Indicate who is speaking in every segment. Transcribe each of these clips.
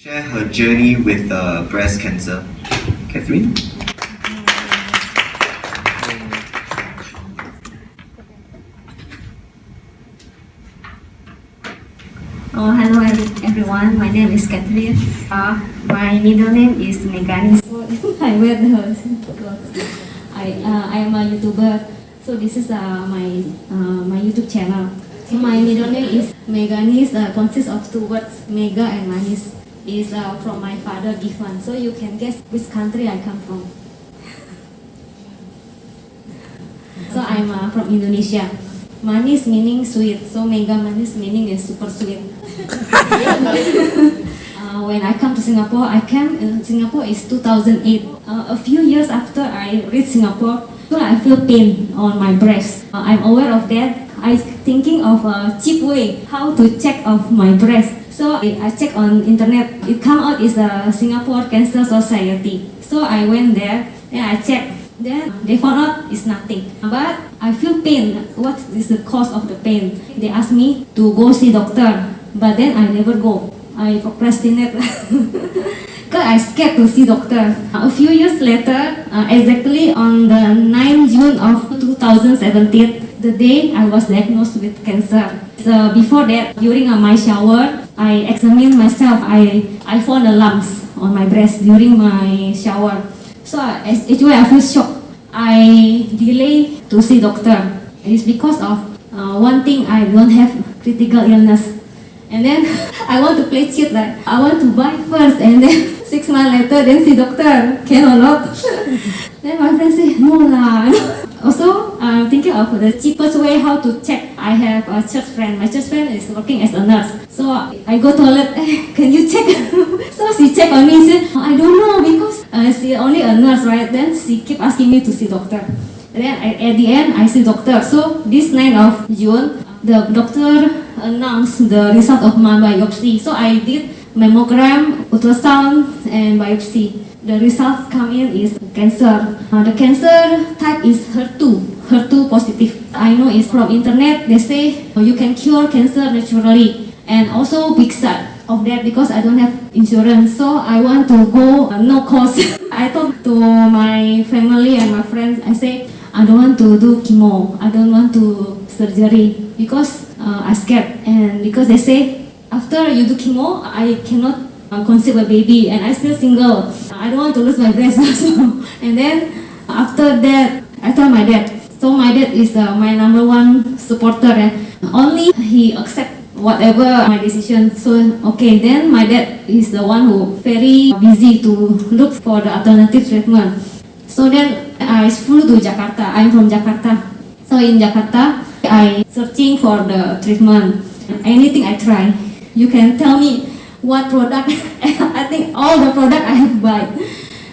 Speaker 1: share her journey with breast cancer. Catherine?
Speaker 2: Hello everyone, my name is Catherine. My middle name is Megani. I wear the clothes. I am a YouTuber, so this is my YouTube channel. So my middle name is Meganis, consists of two words, Mega and Manis. Is from my father given, so you can guess which country I come from. So I'm from Indonesia. Manis meaning sweet, so Mega Manis meaning is super sweet. When I come to Singapore, I came in Singapore is 2008. A few years after I reached Singapore, so I feel pain on my breast. I'm aware of that. I thinking of a cheap way how to check of my breast. So I check on internet. It come out is a Singapore Cancer Society. So I went there and I checked. Then they found out it's nothing. But I feel pain. What is the cause of the pain? They asked me to go see doctor. But then I never go. I procrastinate. Because I scared to see doctor. A few years later, exactly on the 9th June of 2017, the day I was diagnosed with cancer. So before that, during my shower, I examined myself. I found a lumps on my breast during my shower. So actually I feel shocked. I delay to see doctor. It's because of one thing, I don't have critical illness. And then I want to play cheat, like I want to buy first and then 6 months later then see doctor, can or not? Then my friend say, no lah. Also, I'm thinking of the cheapest way how to check. I have a church friend. My church friend is working as a nurse. So I go toilet, can you check? So she check on me, said, I don't know because she only a nurse, right? Then she keep asking me to see doctor. And then at the end, I see doctor. So this 9th of June, the doctor announced the result of my biopsy. So I did mammogram, ultrasound, and biopsy. The results come in is cancer. The cancer type is HER2 positive. I know it's from internet. They say you can cure cancer naturally, and also big side of that because I don't have insurance. So I want to go no cost. I talked to my family and my friends. I say I don't want to do chemo. I don't want to surgery because I scared, and because they say after you do chemo, I cannot conceive a baby, and I still single. I don't want to lose my breast also. And then after that, I told my dad. So my dad is my number one supporter, and only he accept whatever my decision. So okay, then my dad is the one who very busy to look for the alternative treatment. So then I flew to Jakarta. I'm from Jakarta. So in Jakarta, I searching for the treatment. Anything I try. You can tell me what product. I think all the product I have buy.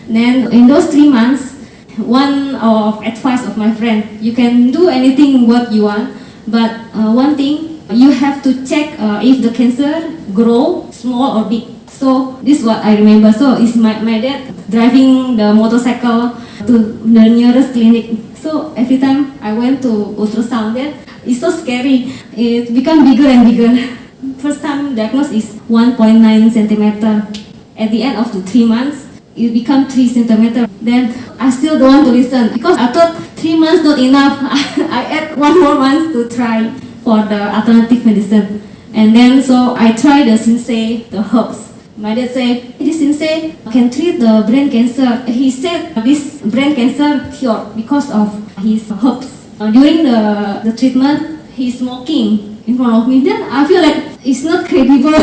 Speaker 2: Then in those 3 months, one of advice of my friend, you can do anything what you want, but one thing, you have to check if the cancer grow small or big. So this is what I remember. So it's my dad driving the motorcycle to the nearest clinic. So every time I went to ultrasound, then it's so scary. It become bigger and bigger. First time diagnosed is 1.9 centimeter. At the end of the 3 months, it become 3 centimeter. Then I still don't want to listen because I thought 3 months not enough. I add 1 more month to try for the alternative medicine. And then so I tried the Sensei, the herbs. My dad said, this Sensei can treat the brain cancer. He said this brain cancer cured because of his herbs. During the treatment, he's smoking in front of me. Then I feel like it's not credible.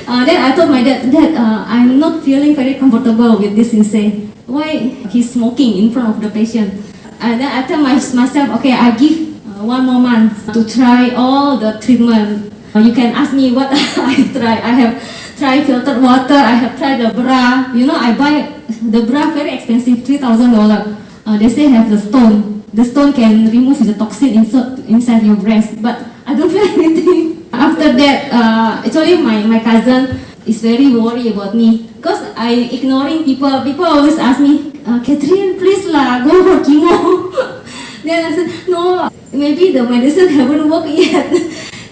Speaker 2: Then I told my dad that I'm not feeling very comfortable with this Sensei. Why he's smoking in front of the patient? And then I tell myself, okay, I give 1 more month to try all the treatment. You can ask me what I try. I have tried filtered water. I have tried the bra. You know, I buy the bra very expensive, $3,000. They say have the stone. The stone can remove the toxin inside your breast, but I don't feel anything. After that, actually my cousin is very worried about me because I ignoring people. People always ask me, Catherine, please lah, go for chemo. Then I said, no, maybe the medicine haven't worked yet.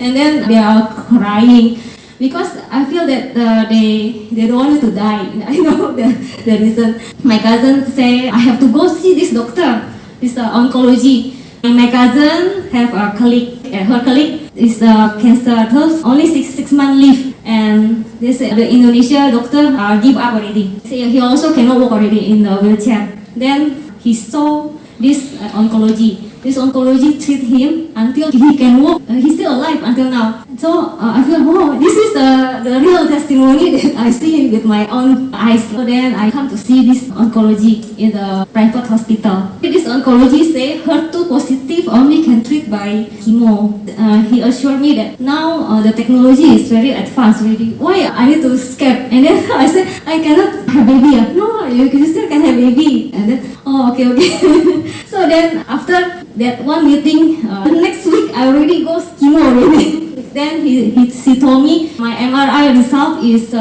Speaker 2: And then they are crying because I feel that they don't want me to die. I know the reason. My cousin say I have to go see this doctor, this oncology. My cousin have a colleague. Her colleague is cancer. Her only six months leave, and they say the Indonesia doctor give up already. Say he also cannot walk already in the wheelchair. Then he saw this oncology. This oncology treat him until he can walk. He's still alive until now. So I feel, oh, this is the real testimony that I see with my own eyes. So then I come to see this oncology in the private hospital. This oncology say HER2 positive only can treat by chemo. He assured me that now the technology is very advanced already. Why I need to scare? And then I said, I cannot have baby. No, you still can have baby. And then, oh, okay. So then after that one meeting, next week I already go chemo already. Then he told me my MRI result is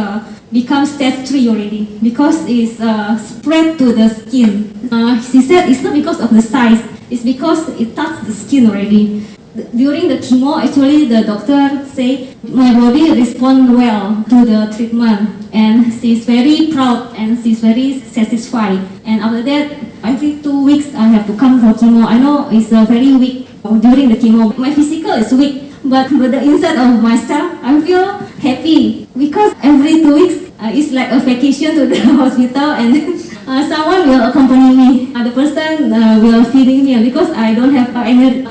Speaker 2: become stage 3 already because it's spread to the skin. She said it's not because of the size, it's because it touched the skin already. During the chemo, actually the doctor say my body respond well to the treatment, and she's very proud and she's very satisfied. And after that, every 2 weeks I have to come for chemo. I know it's very weak during the chemo. My physical is weak, but the inside of myself, I feel happy because every 2 weeks it's like a vacation to the hospital, and someone will accompany me. The person will feeding me because I don't have any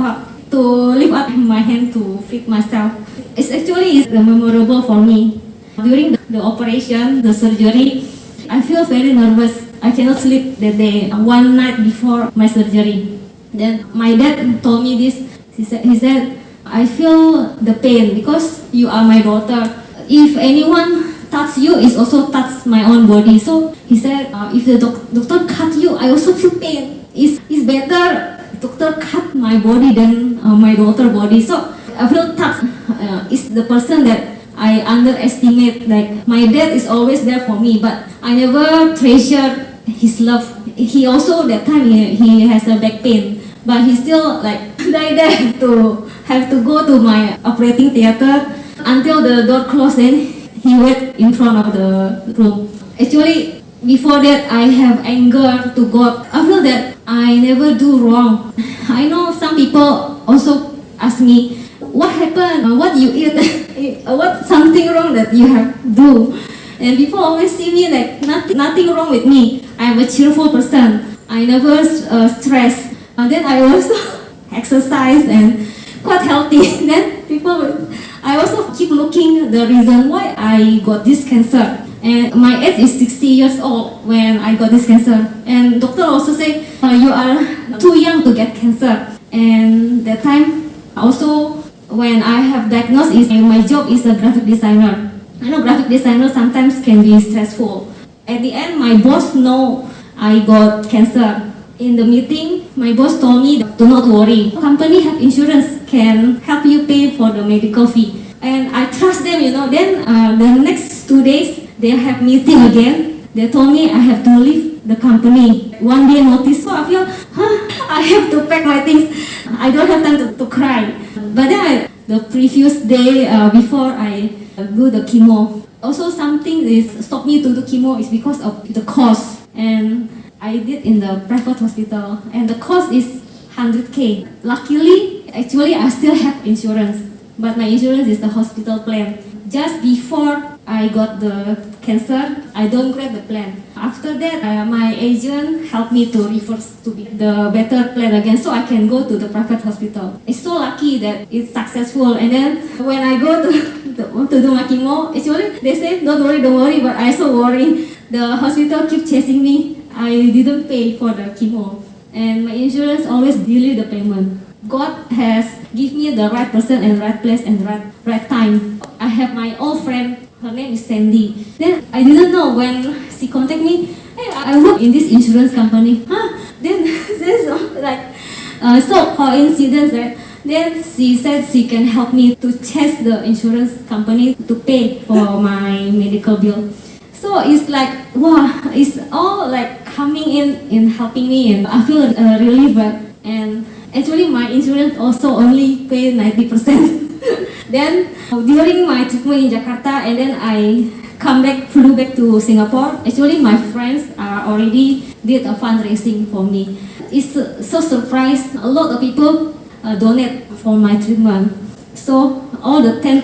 Speaker 2: to lift up my hand to feed myself. It's actually memorable for me. During the operation, the surgery, I feel very nervous. I cannot sleep that day, one night before my surgery. Then my dad told me this. He said, I feel the pain because you are my daughter. If anyone touch you, it's also touch my own body. So he said, if the doctor cut you, I also feel pain. It's better doctor cut my body than my daughter body. So I feel touched. It's the person that I underestimate. Like my dad is always there for me, but I never treasure his love. He also that time he has a back pain, but he still like die there to have to go to my operating theater until the door closed. Then he wait in front of the room. Actually, before that I have anger to God. I feel that I never do wrong. I know some people also ask me, what happened? What you eat? What something wrong that you have do? And people always see me like nothing wrong with me. I am a cheerful person. I never stress. Then I also exercise and quite healthy. Then I also keep looking the reason why I got this cancer. And my age is 60 years old when I got this cancer. And doctor also say, you are too young to get cancer. And that time, also when I have diagnosed, my job is a graphic designer. I know graphic designer sometimes can be stressful. At the end, my boss know I got cancer. In the meeting, my boss told me to not worry. Company have insurance, can help you pay for the medical fee. And I trust them, Then the next 2 days, they have meeting again. They told me I have to leave the company. 1 day notice. So I feel, I have to pack my things. I don't have time to cry. But then the previous day before I do the chemo, also something stopped me to do chemo is because of the cost. And I did in the private hospital, and the cost is 100K. Luckily, actually I still have insurance, but my insurance is the hospital plan. Just before I got the cancer, I downgrade the plan. After that, my agent helped me to reverse to the better plan again, so I can go to the private hospital. It's so lucky that it's successful. And then when I go to do my chemo, actually they say don't worry, but I so worry. The hospital keep chasing me. I didn't pay for the chemo, and my insurance always delay the payment. God has given me the right person and right place and right time. I have my old friend, her name is Sandy. Then I didn't know when she contacted me, hey, I work in this insurance company. Then there's like so coincidence, right? Then she said she can help me to chase the insurance company to pay for my medical bill. So it's like, wow, it's all like coming in helping me, and I feel relieved. And actually my insurance also only pay 90%. Then during my treatment in Jakarta, and then I flew back to Singapore. Actually, my friends already did a fundraising for me. It's so surprised. A lot of people donate for my treatment. So all the 10%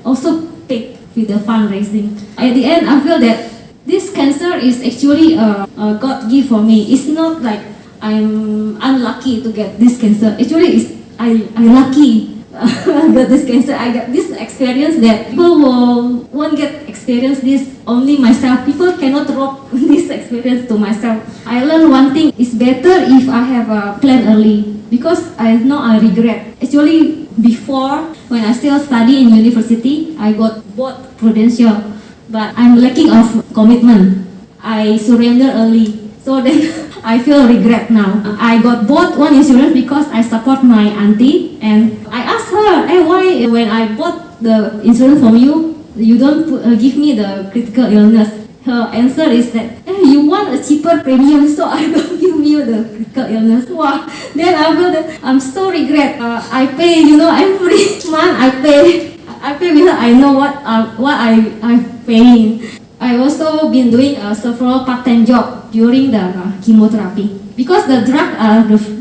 Speaker 2: also paid with the fundraising. At the end, I feel that this cancer is actually a God gift for me. It's not like I'm unlucky to get this cancer. Actually, I lucky I got this cancer. I got this experience that people won't get experience this. Only myself. People cannot rob this experience to myself. I learned one thing. It's better if I have a plan early because I know I regret. Actually, before when I still study in university, I got both Prudential, but I'm lacking of commitment. I surrender early. So then I feel regret now. I got bought one insurance because I support my auntie, and I asked her, hey, why when I bought the insurance from you, you don't give me the critical illness? Her answer is that, hey, you want a cheaper premium, so I don't give you the critical illness. Wow. Then I feel that I'm so regret. I pay, every month I pay because I know what I'm paying. I also been doing several part-time job during the chemotherapy because the drug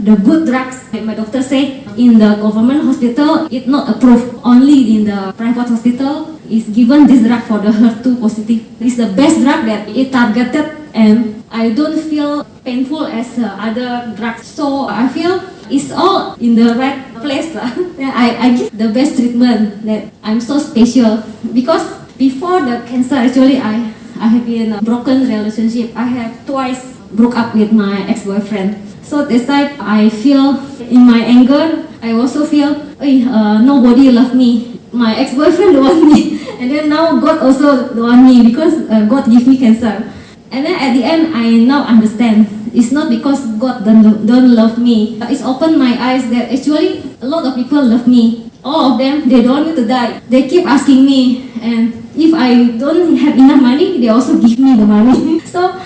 Speaker 2: the good drugs, like my doctor said, in the government hospital it's not approved. Only in the private hospital is given this drug for the HER2 positive. It's the best drug that it targeted, and I don't feel painful as other drugs. So I feel it's all in the right place. I give the best treatment. That I'm so special because before the cancer, actually, I have been in a broken relationship. I have twice broke up with my ex-boyfriend. So this time, I feel in my anger, I also feel, nobody love me. My ex-boyfriend don't want me. And then now God also don't want me because God give me cancer. And then at the end, I now understand. It's not because God don't love me. It's opened my eyes that actually a lot of people love me. All of them, they don't want me to die. They keep asking me, and if I don't have enough money, they also give me the money. So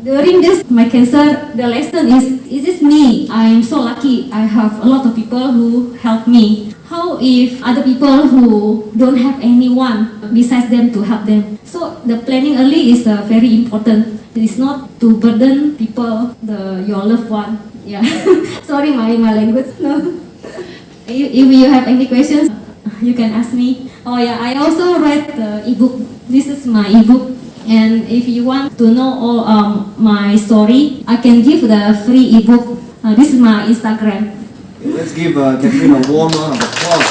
Speaker 2: during this, my cancer, the lesson is this me? I am so lucky. I have a lot of people who help me. How if other people who don't have anyone besides them to help them? So the planning early is very important. It's not to burden people, your loved one. Yeah. Sorry, my language. No. If you have any questions, you can ask me. Oh yeah, I also write the ebook. This is my ebook, and if you want to know all my story, I can give the free ebook. This is my Instagram.
Speaker 3: Let's give Catherine a warm round of applause.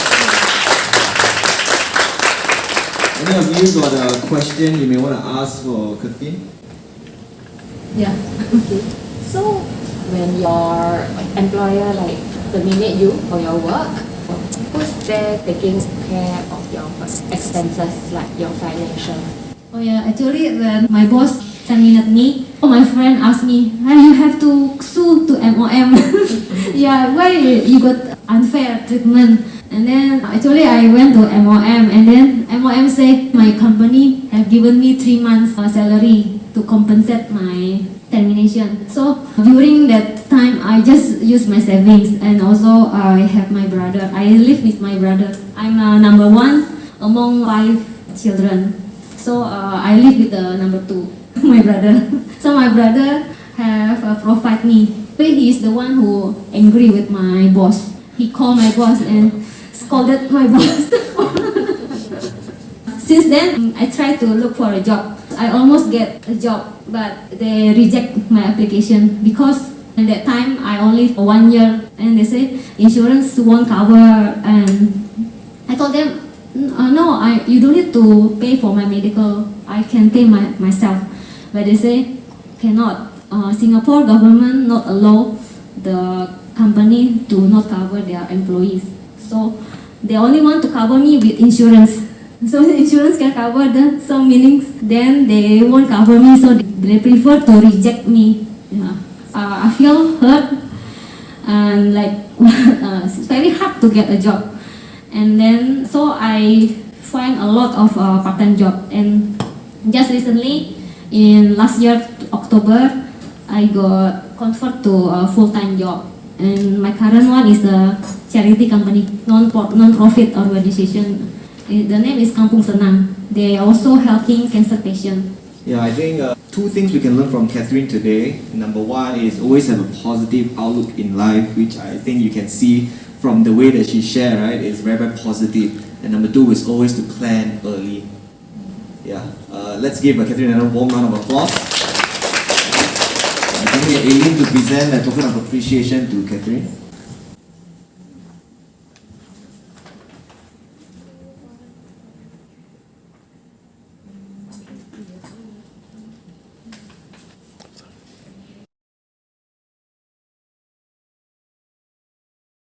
Speaker 3: Any of you got a question you may want to ask for Catherine?
Speaker 4: Yeah. Okay. So when your employer terminate you for your work, who's there taking care of your expenses, like your financial?
Speaker 2: Oh yeah, actually when my boss terminated me, my friend asked me, you have to sue to MOM. Yeah, why you got unfair treatment? And then actually I went to MOM, and then MOM said my company have given me 3 months salary to compensate my termination. So during that time, I just use my savings, and also I have my brother. I live with my brother. I'm number 1 among 5 children. So I live with the number 2, my brother. So my brother have provide me. He is the one who angry with my boss. He called my boss and scolded my boss. Since then, I tried to look for a job. I almost get a job, but they reject my application because at that time I only 1 year, and they say insurance won't cover. And I told them, no, you don't need to pay for my medical. I can pay myself. But they say cannot. Singapore government not allow the company to not cover their employees. So they only want to cover me with insurance. So the insurance can cover some meanings, then they won't cover me, so they prefer to reject me. Yeah. I feel hurt, and it's very hard to get a job. And then so I find a lot of part-time job, and just recently in last year October I got converted to a full-time job, And my current one is a charity company, non-profit organization. The name is Kampung Senang. They are also helping cancer patients.
Speaker 3: Yeah, I think two things we can learn from Catherine today. Number one is always have a positive outlook in life, which I think you can see from the way that she shared, right? It's very, very positive. And number two is always to plan early. Yeah, let's give Catherine another warm round of applause. I think we are aiming to present a token of appreciation to Catherine.